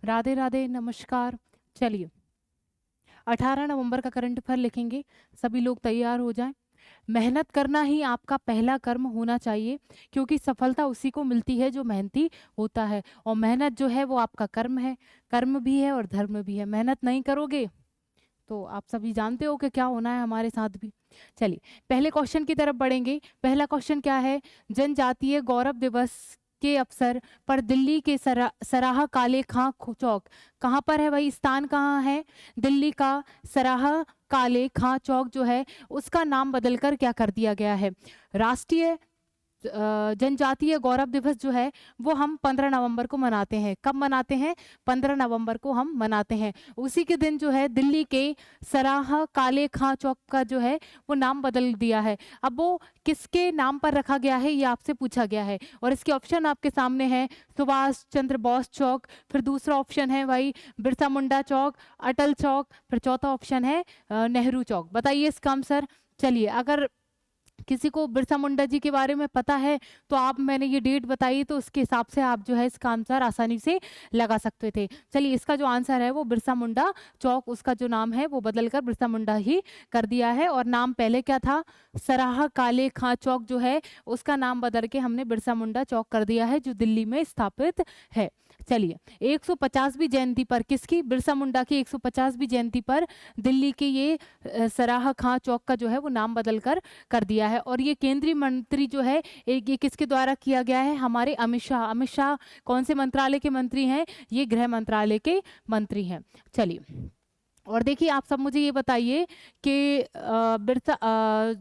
राधे राधे, नमस्कार। चलिए, 18 नवंबर का करंट अफेयर लिखेंगे। सभी लोग तैयार हो जाएं। मेहनत करना ही आपका पहला कर्म होना चाहिए, क्योंकि सफलता उसी को मिलती है जो मेहनती होता है। और मेहनत जो है वो आपका कर्म है, कर्म भी है और धर्म भी है। मेहनत नहीं करोगे तो आप सभी जानते हो कि क्या होना है हमारे साथ भी। चलिए, पहले क्वेश्चन की तरफ बढ़ेंगे। पहला क्वेश्चन क्या है? जनजातीय गौरव दिवस के अवसर पर दिल्ली के सराह काले खां चौक कहाँ पर है भाई? स्थान कहाँ है? दिल्ली का सराह काले खां चौक जो है उसका नाम बदलकर क्या कर दिया गया है? राष्ट्रीय जनजातीय गौरव दिवस जो है वो हम 15 नवंबर को मनाते हैं। कब मनाते हैं? 15 नवंबर को हम मनाते हैं। उसी के दिन जो है दिल्ली के सराह काले खां चौक का जो है वो नाम बदल दिया है। अब वो किसके नाम पर रखा गया है ये आपसे पूछा गया है, और इसके ऑप्शन आपके सामने है। सुभाष चंद्र बोस चौक, फिर दूसरा ऑप्शन है भाई बिरसा मुंडा चौक, अटल चौक, फिर चौथा ऑप्शन है नेहरू चौक। बताइए इसका आंसर। चलिए, अगर किसी को बिरसा मुंडा जी के बारे में पता है तो आप, मैंने ये डेट बताई तो उसके हिसाब से आप जो है इसका आंसर आसानी से लगा सकते थे। चलिए, इसका जो आंसर है वो बिरसा मुंडा चौक, उसका जो नाम है वो बदलकर बिरसा मुंडा ही कर दिया है। और नाम पहले क्या था? सराह काले खां चौक जो है उसका नाम बदल के हमने बिरसा मुंडा चौक कर दिया है, जो दिल्ली में स्थापित है। चलिए, 150वीं जयंती पर, किसकी? बिरसा मुंडा की 150वीं जयंती पर दिल्ली के ये सराह खां चौक का जो है वो नाम बदल कर दिया है। और ये केंद्रीय मंत्री जो है ये किसके द्वारा किया गया है? हमारे अमित शाह। अमित शाह कौन से मंत्रालय के मंत्री हैं? ये गृह मंत्रालय के मंत्री हैं। चलिए, और देखिए आप सब मुझे ये बताइए कि बिरसा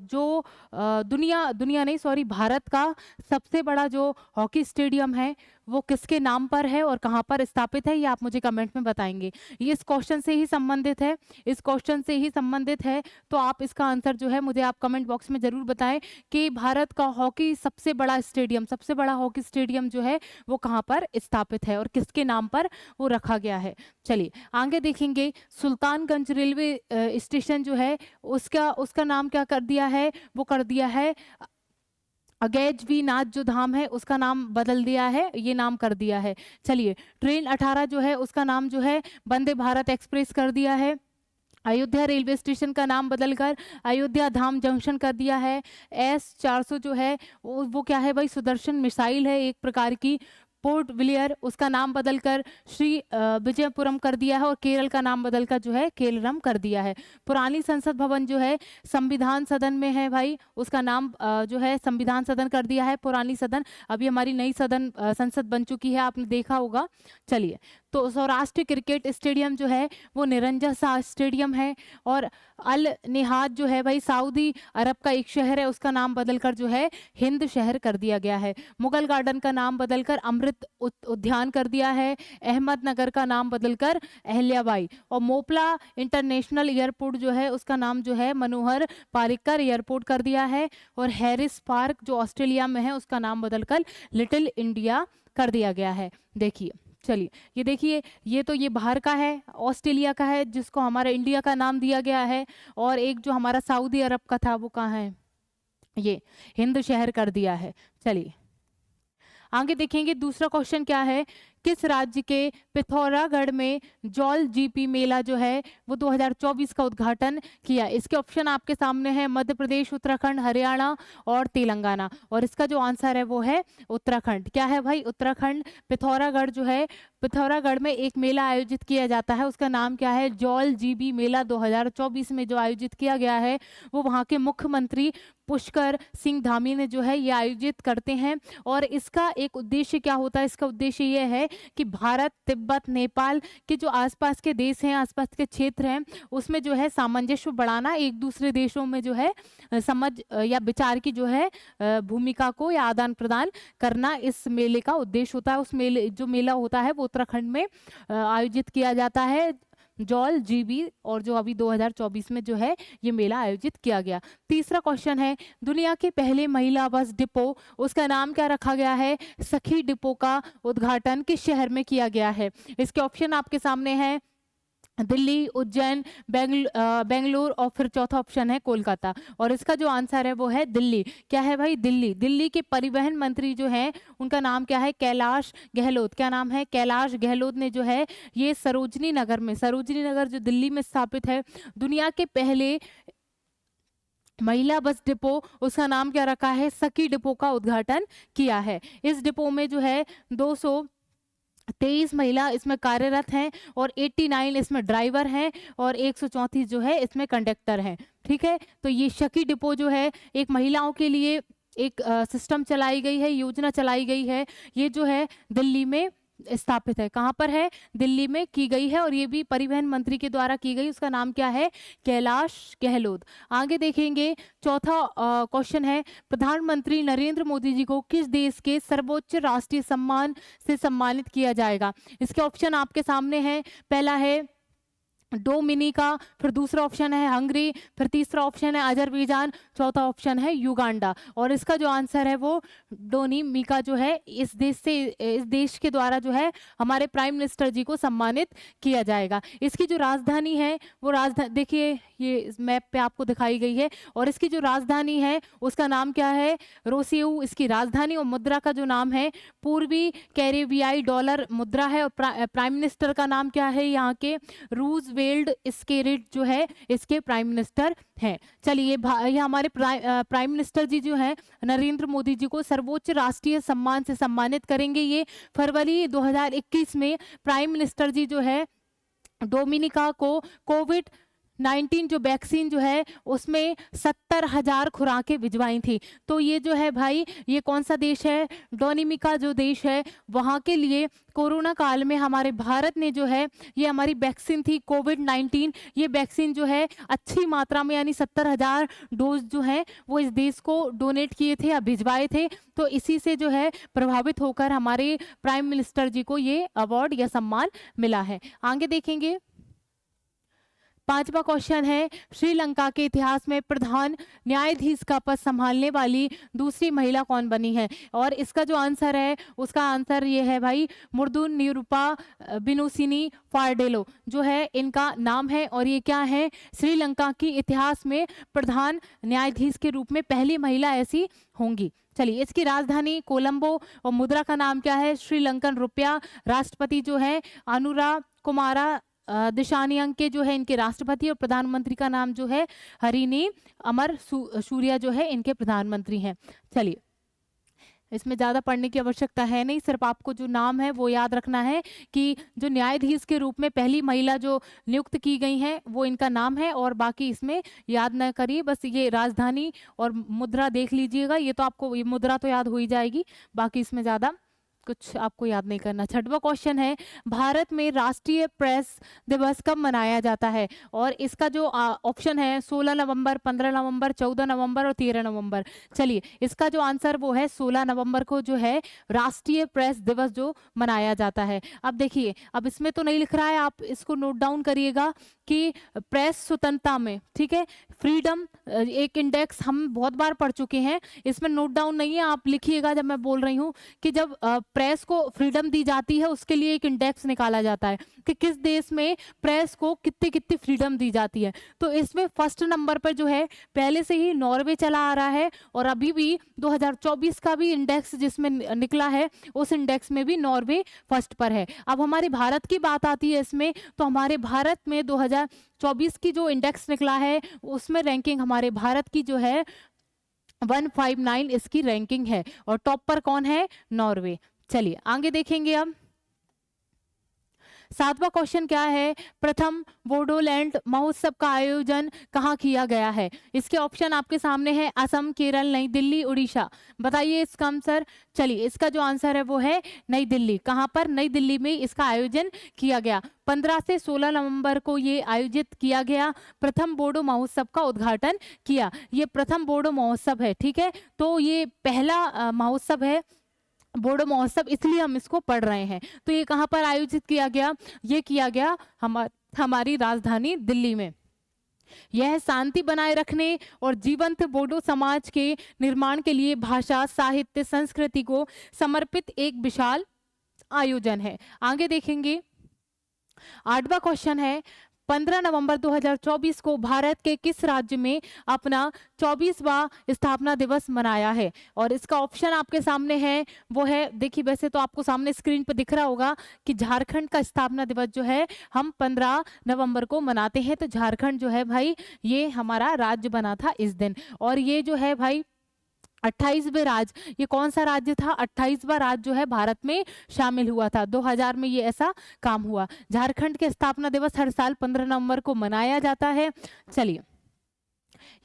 जो दुनिया दुनिया नहीं, सॉरी, भारत का सबसे बड़ा जो हॉकी स्टेडियम है वो किसके नाम पर है और कहाँ पर स्थापित है? ये आप मुझे कमेंट में बताएंगे। ये इस क्वेश्चन से ही संबंधित है, इस क्वेश्चन से ही संबंधित है। तो आप इसका आंसर जो है मुझे आप कमेंट बॉक्स में जरूर बताएं कि भारत का हॉकी सबसे बड़ा स्टेडियम, सबसे बड़ा हॉकी स्टेडियम जो है वो कहाँ पर स्थापित है और किसके नाम पर वो रखा गया है। चलिए, आगे देखेंगे। सुल्तानगंज रेलवे स्टेशन जो है उसका उसका नाम क्या कर दिया है? वो कर दिया है अगैज वी नाथ जो धाम है उसका नाम बदल दिया है, ये नाम कर दिया है। चलिए, ट्रेन 18 जो है उसका नाम जो है वंदे भारत एक्सप्रेस कर दिया है। अयोध्या रेलवे स्टेशन का नाम बदलकर अयोध्या धाम जंक्शन कर दिया है। S-400 जो है वो क्या है भाई? सुदर्शन मिसाइल है एक प्रकार की। पोर्ट विलियर उसका नाम बदलकर श्री विजयपुरम कर दिया है, और केरल का नाम बदलकर जो है केरलम कर दिया है। पुरानी संसद भवन जो है संविधान सदन में है भाई, उसका नाम जो है संविधान सदन कर दिया है, पुरानी सदन। अभी हमारी नई सदन संसद बन चुकी है, आपने देखा होगा। चलिए, तो सौराष्ट्र क्रिकेट स्टेडियम जो है वो निरंजन शाह स्टेडियम है। और अल निहाद जो है भाई सऊदी अरब का एक शहर है, उसका नाम बदलकर जो है हिंद शहर कर दिया गया है। मुगल गार्डन का नाम बदलकर अमृत उद्यान कर दिया है। अहमदनगर का नाम बदलकर अहल्याबाई। और मोपला इंटरनेशनल एयरपोर्ट जो है उसका नाम जो है मनोहर पारिकर एयरपोर्ट कर दिया है। और हैरिस पार्क जो ऑस्ट्रेलिया में है उसका नाम बदलकर लिटिल इंडिया कर दिया गया है। देखिए, चलिए, ये देखिए, ये तो ये बाहर का है, ऑस्ट्रेलिया का है जिसको हमारा इंडिया का नाम दिया गया है। और एक जो हमारा सऊदी अरब का था वो कहाँ है? ये हिंद शहर कर दिया है। चलिए, आगे देखेंगे। दूसरा क्वेश्चन क्या है? किस राज्य के पिथौरागढ़ में जौल जीपी मेला जो है वो 2024 का उद्घाटन किया? इसके ऑप्शन आपके सामने हैं। मध्य प्रदेश, उत्तराखंड, हरियाणा और तेलंगाना। और इसका जो आंसर है वो है उत्तराखंड। क्या है भाई? उत्तराखंड। पिथौरागढ़ जो है, पिथौरागढ़ में एक मेला आयोजित किया जाता है, उसका नाम क्या है? जौल जीबी मेला 2024 में जो आयोजित किया गया है वो वहाँ के मुख्यमंत्री पुष्कर सिंह धामी ने जो है ये आयोजित करते हैं। और इसका एक उद्देश्य क्या होता है? इसका उद्देश्य ये है कि भारत, तिब्बत, नेपाल के जो आसपास के देश हैं, आसपास के क्षेत्र हैं, उसमें जो है सामंजस्य बढ़ाना, एक दूसरे देशों में जो है समझ या विचार की जो है भूमिका को या आदान प्रदान करना इस मेले का उद्देश्य होता है। उस मेले, जो मेला होता है वो उत्तराखंड में आयोजित किया जाता है, जौल जीबी। और जो अभी 2024 में जो है ये मेला आयोजित किया गया। तीसरा क्वेश्चन है, दुनिया के पहले महिला बस डिपो, उसका नाम क्या रखा गया है? सखी डिपो का उद्घाटन किस शहर में किया गया है? इसके ऑप्शन आपके सामने हैं। दिल्ली, उज्जैन, बेंगलुरु और फिर चौथा ऑप्शन है कोलकाता। और इसका जो आंसर है वो है दिल्ली। क्या है भाई? दिल्ली। दिल्ली के परिवहन मंत्री जो हैं उनका नाम क्या है? कैलाश गहलोत। क्या नाम है? कैलाश गहलोत ने जो है ये सरोजनी नगर में, सरोजनी नगर जो दिल्ली में स्थापित है, दुनिया के पहले महिला बस डिपो, उसका नाम क्या रखा है? सखी डिपो का उद्घाटन किया है। इस डिपो में जो है 223 महिला इसमें कार्यरत हैं और 89 इसमें ड्राइवर हैं और 134 जो है इसमें कंडक्टर हैं। ठीक है, तो ये सखी डिपो जो है एक महिलाओं के लिए एक सिस्टम चलाई गई है, योजना चलाई गई है। ये जो है दिल्ली में स्थापित है। कहाँ पर है? दिल्ली में की गई है और ये भी परिवहन मंत्री के द्वारा की गई। उसका नाम क्या है? कैलाश गहलोत। आगे देखेंगे, चौथा क्वेश्चन है, प्रधानमंत्री नरेंद्र मोदी जी को किस देश के सर्वोच्च राष्ट्रीय सम्मान से सम्मानित किया जाएगा? इसके ऑप्शन आपके सामने हैं। पहला है डोमिनिका, फिर दूसरा ऑप्शन है हंगरी, फिर तीसरा ऑप्शन है अजरबैजान, चौथा ऑप्शन है युगांडा। और इसका जो आंसर है वो डोमिनिका जो है इस देश के द्वारा जो है हमारे प्राइम मिनिस्टर जी को सम्मानित किया जाएगा। इसकी जो राजधानी है वो राजधानी देखिए ये इस मैप पे आपको दिखाई गई है और इसकी जो राजधानी है उसका नाम क्या है? रोसेऊ इसकी राजधानी। और मुद्रा का जो नाम है पूर्वी कैरेबियाई डॉलर मुद्रा है। और प्राइम मिनिस्टर का नाम क्या है यहाँ के? रूजवेल्ट स्केरिट जो है इसके प्राइम मिनिस्टर हैं। चलिए ये हमारे प्राइम मिनिस्टर जी जो हैं नरेंद्र मोदी जी को सर्वोच्च राष्ट्रीय सम्मान से सम्मानित करेंगे। ये फरवरी 2021 में प्राइम मिनिस्टर जी जो है डोमिनिका को कोविड-19 जो वैक्सीन जो है उसमें 70,000 खुराकें भिजवाई थी। तो ये जो है भाई ये कौन सा देश है? डोमिनिका जो देश है वहाँ के लिए कोरोना काल में हमारे भारत ने जो है ये हमारी वैक्सीन थी कोविड-19, ये वैक्सीन जो है अच्छी मात्रा में यानी 70,000 डोज जो है वो इस देश को डोनेट किए थे या भिजवाए थे। तो इसी से जो है प्रभावित होकर हमारे प्राइम मिनिस्टर जी को ये अवार्ड या सम्मान मिला है। आगे देखेंगे, पांचवा क्वेश्चन है, श्रीलंका के इतिहास में प्रधान न्यायाधीश का पद संभालने वाली दूसरी महिला कौन बनी है? और इसका जो आंसर है उसका आंसर ये है भाई मुर्दुन निरूपा बिनुसिनी फार्डेलो जो है इनका नाम है। और ये क्या है? श्रीलंका की इतिहास में प्रधान न्यायाधीश के रूप में पहली महिला ऐसी होंगी। चलिए, इसकी राजधानी कोलंबो और मुद्रा का नाम क्या है? श्रीलंकन रुपया। राष्ट्रपति जो है अनुरा कुमारा दिशानियंके जो है इनके राष्ट्रपति और प्रधानमंत्री का नाम जो है हरिनी अमर सूर्या जो है इनके प्रधानमंत्री हैं। चलिए, इसमें ज़्यादा पढ़ने की आवश्यकता है नहीं, सिर्फ आपको जो नाम है वो याद रखना है कि जो न्यायाधीश के रूप में पहली महिला जो नियुक्त की गई हैं वो इनका नाम है। और बाकी इसमें याद न करिए, बस ये राजधानी और मुद्रा देख लीजिएगा। ये तो आपको ये मुद्रा तो याद हो ही जाएगी, बाकी इसमें ज़्यादा कुछ आपको याद नहीं करना। छठवां क्वेश्चन है, भारत में राष्ट्रीय प्रेस दिवस कब मनाया जाता है? और इसका जो ऑप्शन है 16 नवंबर, 15 नवंबर, 14 नवंबर और 13 नवंबर। चलिए, इसका जो आंसर वो है 16 नवंबर को जो है राष्ट्रीय प्रेस दिवस जो मनाया जाता है। अब देखिए, अब इसमें तो नहीं लिख रहा है, आप इसको नोट डाउन करिएगा कि प्रेस स्वतंत्रता में, ठीक है, फ्रीडम एक इंडेक्स हम बहुत बार पढ़ चुके हैं, इसमें नोट डाउन नहीं है, आप लिखिएगा जब मैं बोल रही हूँ कि जब प्रेस को फ्रीडम दी जाती है उसके लिए एक इंडेक्स निकाला जाता है कि किस देश में प्रेस को कितनी कितनी फ्रीडम दी जाती है। तो इसमें फर्स्ट नंबर पर जो है पहले से ही नॉर्वे चला आ रहा है और अभी भी 2024 का भी इंडेक्स जिसमें निकला है उस इंडेक्स में भी नॉर्वे फर्स्ट पर है। अब हमारे भारत की बात आती है इसमें, तो हमारे भारत में 2024 की जो इंडेक्स निकला है उसमें रैंकिंग हमारे भारत की जो है 159 इसकी रैंकिंग है और टॉप पर कौन है? नॉर्वे। चलिए आगे देखेंगे। अब सातवां क्वेश्चन क्या है, प्रथम बोडोलैंड महोत्सव का आयोजन कहाँ किया गया है? इसके ऑप्शन आपके सामने है, असम, केरल, नई दिल्ली, उड़ीसा। बताइए इसका आंसर। चलिए, इसका जो आंसर है वो है नई दिल्ली। कहाँ पर? नई दिल्ली में इसका आयोजन किया गया। 15 से 16 नवंबर को ये आयोजित किया गया। प्रथम बोडो महोत्सव का उद्घाटन किया। ये प्रथम बोडो महोत्सव है, ठीक है, तो ये पहला महोत्सव है बोडो महोत्सव, इसलिए हम इसको पढ़ रहे हैं। तो ये कहाँ पर आयोजित किया गया? ये किया गया हमारी राजधानी दिल्ली में। यह शांति बनाए रखने और जीवंत बोडो समाज के निर्माण के लिए भाषा, साहित्य, संस्कृति को समर्पित एक विशाल आयोजन है। आगे देखेंगे। आठवां क्वेश्चन है, 15 नवंबर 2024 को भारत के किस राज्य में अपना 24वां स्थापना दिवस मनाया है? और इसका ऑप्शन आपके सामने है, वो है, देखिए वैसे तो आपको सामने स्क्रीन पर दिख रहा होगा कि झारखंड का स्थापना दिवस जो है हम 15 नवंबर को मनाते हैं। तो झारखंड जो है भाई ये हमारा राज्य बना था इस दिन। और ये जो है भाई 28वें राज्य, ये कौन सा राज्य था? 28वां राज्य जो है भारत में शामिल हुआ था। 2000 में ये ऐसा काम हुआ। झारखंड के स्थापना दिवस हर साल 15 नवंबर को मनाया जाता है। चलिए,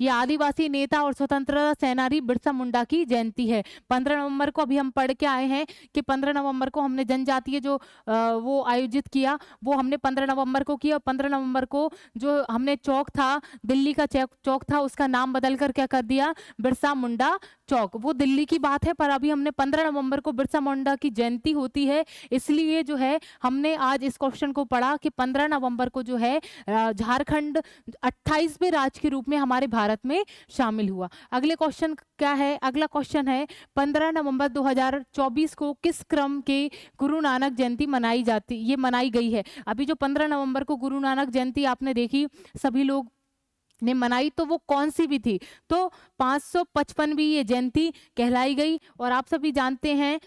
ये आदिवासी नेता और स्वतंत्रता सेनानी बिरसा मुंडा की जयंती है। 15 नवंबर को अभी हम पढ़ के आए हैं कि 15 नवंबर को हमने जनजातीय जो वो आयोजित किया, वो हमने 15 नवंबर को किया। 15 नवंबर को जो हमने चौक था, दिल्ली का चौक था, उसका नाम बदल कर क्या कर दिया? बिरसा मुंडा चौक। वो दिल्ली की बात है, पर अभी हमने 15 नवंबर को बिरसा मुंडा की जयंती होती है, इसलिए जो है हमने आज इस क्वेश्चन को पढ़ा कि 15 नवंबर को जो है झारखंड 28वें राज्य के रूप में हमारे भारत में शामिल हुआ। अगले क्वेश्चन क्या है? अगला क्वेश्चन है 15 नवंबर 2024 को किस क्रम के गुरु नानक जयंती मनाई गई है? अभी जो 15 नवंबर को गुरु नानक जयंती आपने देखी, सभी लोग ने मनाई, तो वो कौन सी भी थी? तो 555वीं ये जयंती कहलाई गई। और आप सभी जानते हैं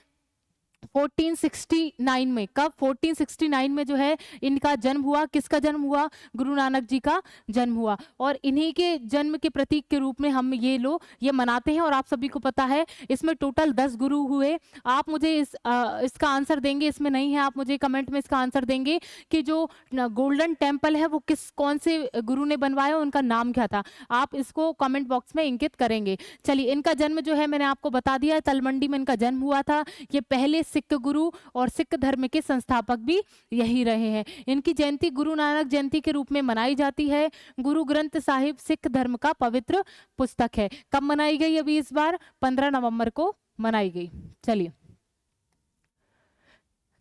1469 में, कब? 1469 में जो है इनका जन्म हुआ। किसका जन्म हुआ? गुरु नानक जी का जन्म हुआ। और इन्हीं के जन्म के प्रतीक के रूप में हम ये मनाते हैं। और आप सभी को पता है इसमें टोटल 10 गुरु हुए। आप मुझे इसका आंसर देंगे, इसमें नहीं है, आप मुझे कमेंट में इसका आंसर देंगे कि जो गोल्डन टेम्पल है वो कौन से गुरु ने बनवाया, उनका नाम क्या था? आप इसको कमेंट बॉक्स में इंकित करेंगे। चलिए, इनका जन्म जो है मैंने आपको बता दिया, तलमंडी में इनका जन्म हुआ था। ये पहले सिख गुरु और सिख धर्म के संस्थापक भी यही रहे हैं। इनकी जयंती गुरु नानक जयंती के रूप में मनाई जाती है। गुरु ग्रंथ साहिब सिख धर्म का पवित्र पुस्तक है। कब मनाई गई? अभी इस बार 15 नवंबर को मनाई गई। चलिए,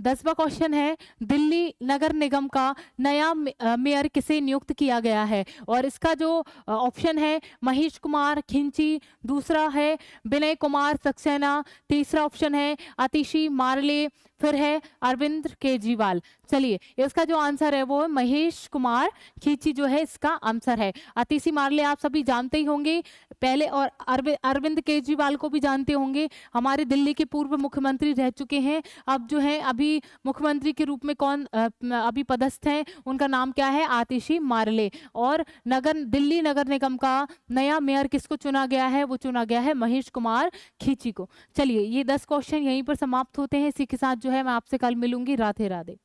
10वां क्वेश्चन है, दिल्ली नगर निगम का नया मेयर किसे नियुक्त किया गया है? और इसका जो ऑप्शन है, महेश कुमार खिंची, दूसरा है विनय कुमार सक्सेना, तीसरा ऑप्शन है आतिशी मारले, फिर है अरविंद केजरीवाल। चलिए, इसका जो आंसर है वो है महेश कुमार खींची जो है इसका आंसर है। आतिशी मारले आप सभी जानते ही होंगे पहले, और अरविंद केजरीवाल को भी जानते होंगे, हमारे दिल्ली के पूर्व मुख्यमंत्री रह चुके हैं। अब जो है अभी मुख्यमंत्री के रूप में कौन अभी पदस्थ हैं, उनका नाम क्या है? आतिशी मारले। और दिल्ली नगर निगम का नया मेयर किसको चुना गया है? वो चुना गया है महेश कुमार खींची को। चलिए, ये 10 क्वेश्चन यहीं पर समाप्त होते हैं। इसी के साथ जो है मैं आपसे कल मिलूंगी। राधे राधे।